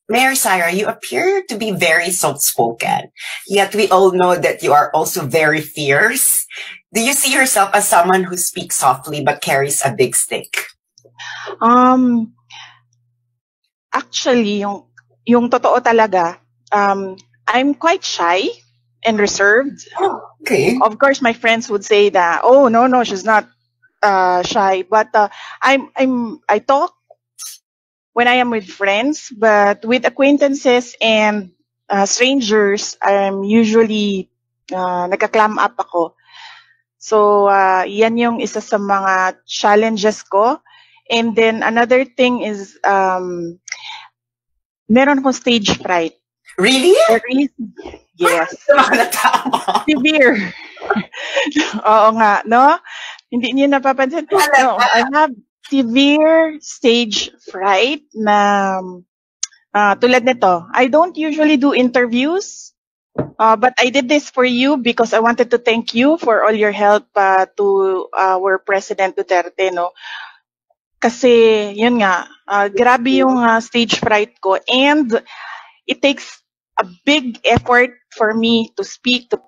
Mary Syra, you appear to be very soft-spoken, yet we all know that you are also very fierce. Do you see yourself as someone who speaks softly but carries a big stick? Actually, yung totoo talaga, I'm quite shy and reserved. Oh, okay. Of course, my friends would say that, oh, no, she's not shy. But I talk when I am with friends, but with acquaintances and strangers, I'm usually nagka-clam up ako. So, yan yung isa sa mga challenges ko. And then another thing is, meron akong stage fright. Really? Yes. Severe. Oo nga, no? Hindi niyo napapansin. No, I have severe stage fright na tulad nito. I don't usually do interviews, but I did this for you because I wanted to thank you for all your help to our President Duterte, no? Kasi, yun nga, grabe yung stage fright ko, and it takes a big effort for me to speak to